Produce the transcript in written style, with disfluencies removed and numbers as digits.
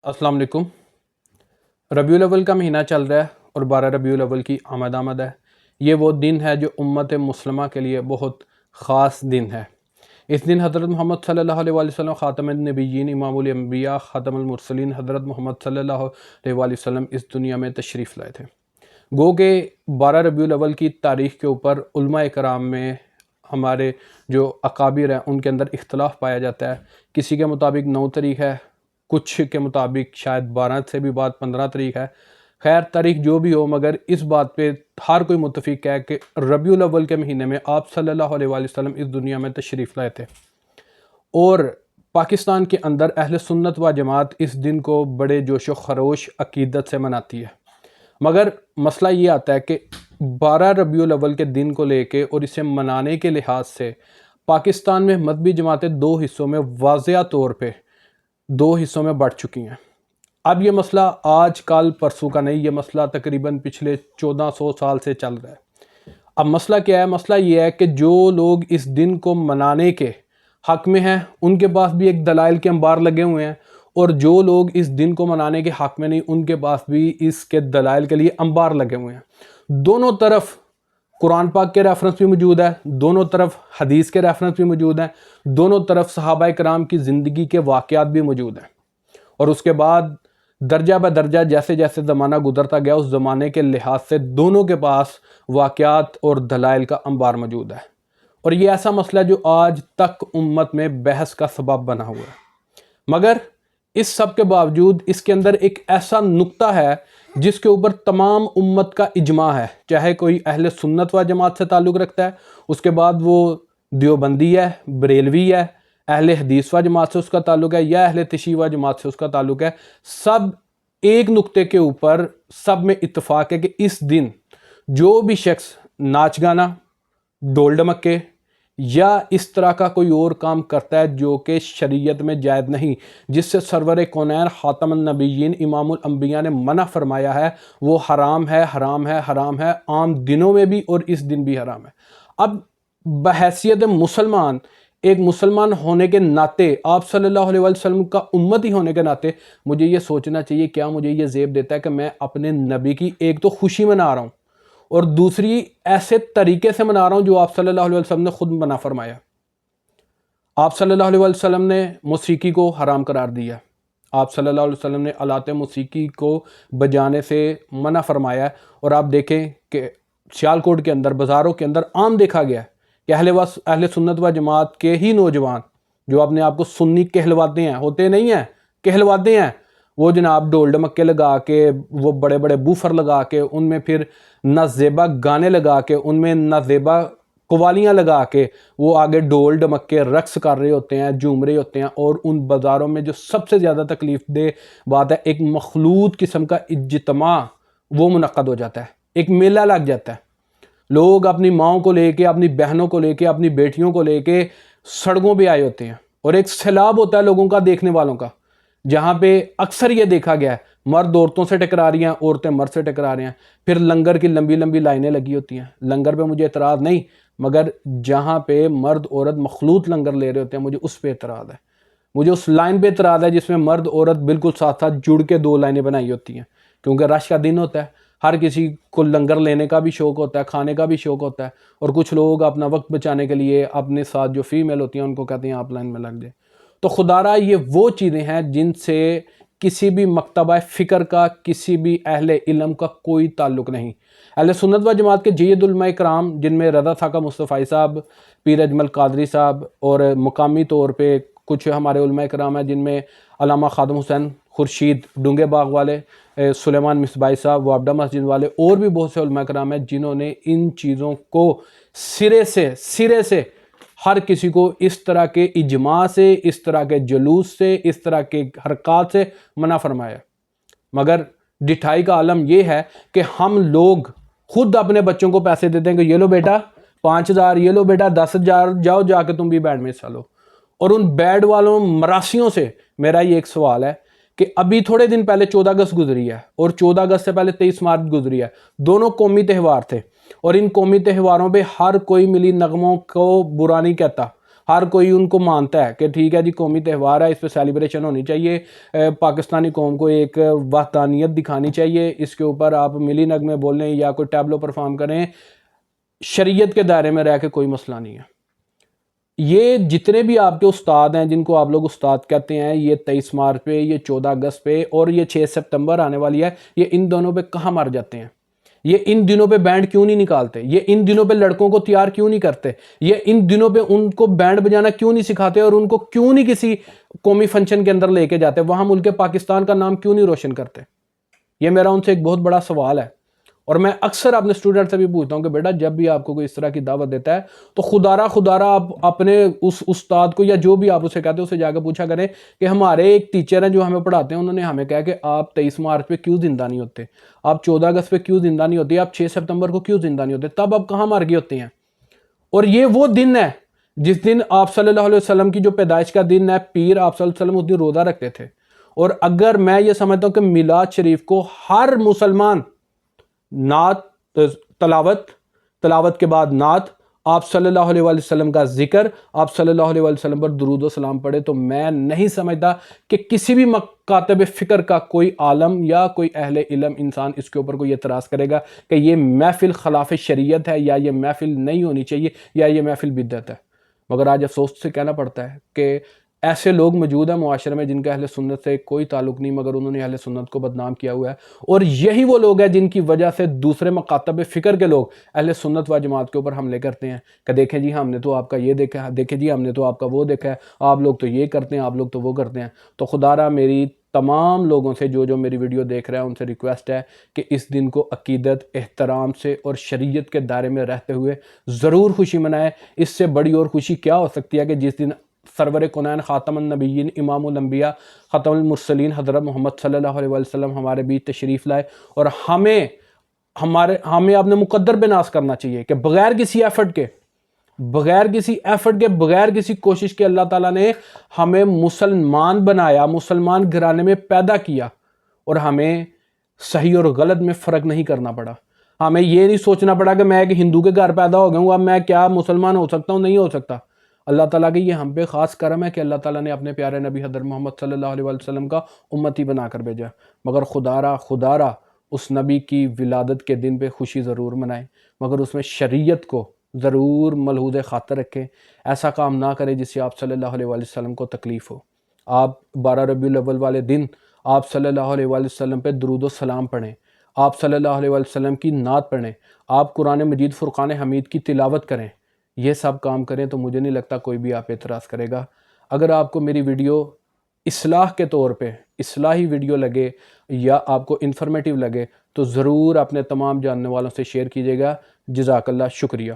السلام علیکم۔ ربیع الاول کا مہینہ چل رہا ہے اور 12 ربیع الاول کی آمد ہے۔ یہ وہ دن ہے جو امت مسلمہ کے لیے بہت خاص دن ہے۔ اس دن حضرت محمد صلی اللہ علیہ وسلم خاتم النبیین، امام الانبیاء، خاتم المرسلین حضرت محمد صلی اللہ علیہ وسلم اس دنیا میں تشریف لائے تھے۔ گو کہ 12 ربیع الاول کی تاریخ کے اوپر علماء کرام میں ہمارے جو اکابر ہیں ان کے اندر اختلاف پایا جاتا ہے۔ کسی کے مطابق 9 تاریخ ہے، کچھ کے مطابق شاید 12 سے بھی بعد 15 تاریخ ہے۔ خیر تاریخ جو بھی ہو، مگر اس بات پہ ہر کوئی متفق ہے کہ ربیع الاول کے مہینے میں آپ صلی اللہ علیہ وسلم اس دنیا میں تشریف لائے تھے، اور پاکستان کے اندر اہل سنت و جماعت اس دن کو بڑے جوش و خروش عقیدت سے مناتی ہے۔ مگر مسئلہ یہ آتا ہے کہ 12 ربیع الاول کے دن کو لے کے اور اسے منانے کے لحاظ سے پاکستان میں مذہبی جماعتیں 2 حصوں میں واضح طور پہ 2 حصوں میں بڑھ چکی ہیں۔ اب یہ مسئلہ آج کل پرسوں کا نہیں، یہ مسئلہ تقریباً پچھلے 1400 سال سے چل رہا ہے۔ اب مسئلہ کیا ہے؟ مسئلہ یہ ہے کہ جو لوگ اس دن کو منانے کے حق میں ہیں ان کے پاس بھی ایک دلائل کے انبار لگے ہوئے ہیں، اور جو لوگ اس دن کو منانے کے حق میں نہیں ان کے پاس بھی اس کے دلائل کے لیے انبار لگے ہوئے ہیں۔ دونوں طرف قرآن پاک کے ریفرنس بھی موجود ہے، دونوں طرف حدیث کے ریفرنس بھی موجود ہیں، دونوں طرف صحابہ کرام کی زندگی کے واقعات بھی موجود ہیں، اور اس کے بعد درجہ بہ درجہ جیسے جیسے زمانہ گزرتا گیا اس زمانے کے لحاظ سے دونوں کے پاس واقعات اور دلائل کا انبار موجود ہے، اور یہ ایسا مسئلہ جو آج تک امت میں بحث کا سبب بنا ہوا ہے۔ مگر اس سب کے باوجود اس کے اندر ایک ایسا نقطہ ہے جس کے اوپر تمام امت کا اجماع ہے، چاہے کوئی اہل سنت و جماعت سے تعلق رکھتا ہے، اس کے بعد وہ دیوبندی ہے، بریلوی ہے، اہل حدیث و جماعت سے اس کا تعلق ہے، یا اہل تشیع و جماعت سے اس کا تعلق ہے، سب ایک نقطے کے اوپر سب میں اتفاق ہے کہ اس دن جو بھی شخص ناچ گانا، ڈول ڈمکے یا اس طرح کا کوئی اور کام کرتا ہے جو کہ شریعت میں جائز نہیں، جس سے سرور کونین خاتم النبیین امام الانبیاء نے منع فرمایا ہے، وہ حرام ہے، حرام ہے، حرام ہے، عام دنوں میں بھی اور اس دن بھی حرام ہے۔ اب بحیثیت مسلمان، ایک مسلمان ہونے کے ناطے، آپ صلی اللہ علیہ وسلم کا امتی ہونے کے ناطے مجھے یہ سوچنا چاہیے، کیا مجھے یہ زیب دیتا ہے کہ میں اپنے نبی کی ایک تو خوشی منا رہا ہوں اور دوسری ایسے طریقے سے منا رہا ہوں جو آپ صلی اللہ علیہ وسلم نے خود منع فرمایا۔ آپ صلی اللہ علیہ وسلم نے موسیقی کو حرام قرار دیا، آپ صلی اللہ علیہ وسلم نے آلات موسیقی کو بجانے سے منع فرمایا ہے، اور آپ دیکھیں کہ سیالکوٹ کے اندر، بازاروں کے اندر عام دیکھا گیا ہے کہ اہل سنت و جماعت کے ہی نوجوان جو اپنے آپ کو سنی کہلواتے ہیں، ہوتے نہیں ہیں، کہلواتے ہیں، وہ جناب ڈول ڈمکے لگا کے، وہ بڑے بڑے بوفر لگا کے، ان میں پھر نازیبا گانے لگا کے، ان میں نازیبا قوالیاں لگا کے وہ آگے ڈول ڈمکے رقص کر رہے ہوتے ہیں، جھوم رہے ہوتے ہیں، اور ان بازاروں میں جو سب سے زیادہ تکلیف دہ بات ہے، ایک مخلوط قسم کا اجتماع وہ منعقد ہو جاتا ہے، ایک میلہ لگ جاتا ہے۔ لوگ اپنی ماؤں کو لے کے، اپنی بہنوں کو لے کے، اپنی بیٹیوں کو لے کے سڑکوں پہ آئے ہوتے ہیں، اور ایک سیلاب ہوتا ہے لوگوں کا، دیکھنے والوں کا، جہاں پہ اکثر یہ دیکھا گیا ہے مرد عورتوں سے ٹکرا رہی ہیں، عورتیں مرد سے ٹکرا رہی ہیں، پھر لنگر کی لمبی لمبی لائنیں لگی ہوتی ہیں۔ لنگر پہ مجھے اعتراض نہیں، مگر جہاں پہ مرد عورت مخلوط لنگر لے رہے ہوتے ہیں مجھے اس پہ اعتراض ہے، مجھے اس لائن پہ اعتراض ہے جس میں مرد عورت بالکل ساتھ ساتھ جڑ کے 2 لائنیں بنائی ہوتی ہیں، کیونکہ رش کا دن ہوتا ہے، ہر کسی کو لنگر لینے کا بھی شوق ہوتا ہے، کھانے کا بھی شوق ہوتا ہے، اور کچھ لوگ اپنا وقت بچانے کے لیے اپنے ساتھ جو فیمیل ہوتی ہیں ان کو کہتے ہیں آپ لائن میں لگ جائیں۔ تو خدا را یہ وہ چیزیں ہیں جن سے کسی بھی مکتبہ فکر کا، کسی بھی اہل علم کا کوئی تعلق نہیں۔ اہل سنت و جماعت کے جید علماء کرام، جن میں رضا ثاقب مصطفی صاحب، پیر اجمل قادری صاحب، اور مقامی طور پہ کچھ ہمارے علماء کرام ہیں جن میں علامہ خادم حسین خورشید ڈونگے باغ والے، سلیمان مصباحی صاحب وابڈہ مسجد والے، اور بھی بہت سے علماء کرام ہیں جنہوں نے ان چیزوں کو سرے سے ہر کسی کو اس طرح کے اجماع سے، اس طرح کے جلوس سے، اس طرح کے حرکات سے منع فرمایا۔ مگر ڈٹھائی کا عالم یہ ہے کہ ہم لوگ خود اپنے بچوں کو پیسے دیتے ہیں کہ یہ لو بیٹا 5000، یہ لو بیٹا 10,000، جاؤ جا کے تم بھی بینڈ میں حصہ لو، اور ان بیڈ والوں مراسیوں سے میرا یہ ایک سوال ہے کہ ابھی تھوڑے دن پہلے 14 اگست گزری ہے، اور 14 اگست سے پہلے 23 مارچ گزری ہے، دونوں قومی تہوار تھے، اور ان قومی تہواروں پہ ہر کوئی ملی نغموں کو برا نہیں کہتا، ہر کوئی ان کو مانتا ہے کہ ٹھیک ہے جی قومی تہوار ہے، اس پہ سیلیبریشن ہونی چاہیے، پاکستانی قوم کو ایک وحدانیت دکھانی چاہیے، اس کے اوپر آپ ملی نغمے بولیں یا کوئی ٹیبلو پرفارم کریں، شریعت کے دائرے میں رہ کے کوئی مسئلہ نہیں ہے۔ یہ جتنے بھی آپ کے استاد ہیں جن کو آپ لوگ استاد کہتے ہیں، یہ 23 مارچ پہ، یہ 14 اگست پہ اور یہ 6 سپتمبر آنے والی ہے، یہ ان دونوں پہ کہاں مر جاتے ہیں؟ یہ ان دنوں پہ بینڈ کیوں نہیں نکالتے؟ یہ ان دنوں پہ لڑکوں کو تیار کیوں نہیں کرتے؟ یہ ان دنوں پہ ان کو بینڈ بجانا کیوں نہیں سکھاتے اور ان کو کیوں نہیں کسی قومی فنکشن کے اندر لے کے جاتے؟ وہاں ملک پاکستان کا نام کیوں نہیں روشن کرتے؟ یہ میرا ان سے ایک بہت بڑا سوال ہے، اور میں اکثر اپنے اسٹوڈنٹ سے بھی پوچھتا ہوں کہ بیٹا جب بھی آپ کو کوئی اس طرح کی دعوت دیتا ہے تو خدا را آپ اپنے اس استاد کو یا جو بھی آپ اسے کہتے ہیں اسے جا کے پوچھا کریں کہ ہمارے ایک ٹیچر ہیں جو ہمیں پڑھاتے ہیں، انہوں نے ہمیں کہا کہ آپ 23 مارچ پہ کیوں زندہ نہیں ہوتے، آپ 14 اگست پہ کیوں زندہ نہیں ہوتے، آپ 6 سپتمبر کو کیوں زندہ نہیں ہوتے، تب آپ کہاں مر گئے ہوتے ہیں؟ اور یہ وہ دن ہے جس دن آپ صلی اللہ علیہ وسلم کی جو پیدائش کا دن ہے، پیر آپ صلی اللہ علیہ وسلم اس دن روزہ رکھتے تھے۔ اور اگر میں یہ سمجھتا ہوں کہ میلاد شریف کو ہر مسلمان نعت تلاوت کے بعد نعت، آپ صلی اللہ علیہ وسلم کا ذکر، آپ صلی اللہ علیہ وسلم پر درود و سلام پڑھے، تو میں نہیں سمجھتا کہ کسی بھی مکاتب فکر کا کوئی عالم یا کوئی اہل علم انسان اس کے اوپر کوئی اعتراض کرے گا کہ یہ محفل خلاف شریعت ہے، یا یہ محفل نہیں ہونی چاہیے، یا یہ محفل بدعت ہے۔ مگر آج افسوس سے کہنا پڑتا ہے کہ ایسے لوگ موجود ہیں معاشرے میں جن کا اہل سنت سے کوئی تعلق نہیں، مگر انہوں نے اہل سنت کو بدنام کیا ہوا ہے، اور یہی وہ لوگ ہیں جن کی وجہ سے دوسرے مکاتب فکر کے لوگ اہل سنت و جماعت کے اوپر حملے کرتے ہیں کہ دیکھیں جی ہم نے تو آپ کا یہ دیکھا ہے، دیکھیں جی ہم نے تو آپ کا وہ دیکھا ہے، آپ لوگ تو یہ کرتے ہیں، آپ لوگ تو وہ کرتے ہیں۔ تو خدا را میری تمام لوگوں سے جو میری ویڈیو دیکھ رہے ہیں ان سے ریکویسٹ ہے کہ اس دن کو عقیدت، احترام سے اور شریعت کے دائرے میں رہتے ہوئے ضرور خوشی منائیں۔ اس سے بڑی اور خوشی کیا ہو سکتی ہے کہ جس دن سرور کونین، خاتم النبیین، امام الانبیاء، ختم المرسلین حضرت محمد صلی اللہ علیہ وسلم ہمارے بیچ تشریف لائے، اور ہمیں اپنے مقدر پہ ناز کرنا چاہیے کہ بغیر کسی ایفرٹ کے، بغیر کسی کوشش کے اللہ تعالیٰ نے ہمیں مسلمان بنایا، مسلمان گھرانے میں پیدا کیا، اور ہمیں صحیح اور غلط میں فرق نہیں کرنا پڑا۔ ہمیں یہ نہیں سوچنا پڑا کہ میں ایک ہندو کے گھر پیدا ہو گیا ہوں، اب میں کیا مسلمان ہو سکتا ہوں؟ نہیں ہو سکتا۔ اللہ تعالیٰ کی یہ ہم پہ خاص کرم ہے کہ اللہ تعالیٰ نے اپنے پیارے نبی حضرت محمد صلی اللہ علیہ وسلم کا امتی بنا کر بھیجا، مگر خدا را اس نبی کی ولادت کے دن پہ خوشی ضرور منائیں، مگر اس میں شریعت کو ضرور ملحوظ خاطر رکھیں۔ ایسا کام نہ کریں جس سے آپ صلی اللہ علیہ وسلم کو تکلیف ہو۔ آپ 12 ربیع الاول والے دن آپ صلی اللہ علیہ وسلم پہ درود و سلام پڑھیں، آپ صلی اللہ علیہ وسلم کی نعت پڑھیں، آپ قرآن مجید فرقان حمید کی تلاوت کریں۔ یہ سب کام کریں تو مجھے نہیں لگتا کوئی بھی آپ اعتراض کرے گا۔ اگر آپ کو میری ویڈیو اصلاح کے طور پہ اصلاحی ویڈیو لگے یا آپ کو انفارمیٹیو لگے تو ضرور اپنے تمام جاننے والوں سے شیئر کیجیے گا۔ جزاک اللہ، شکریہ۔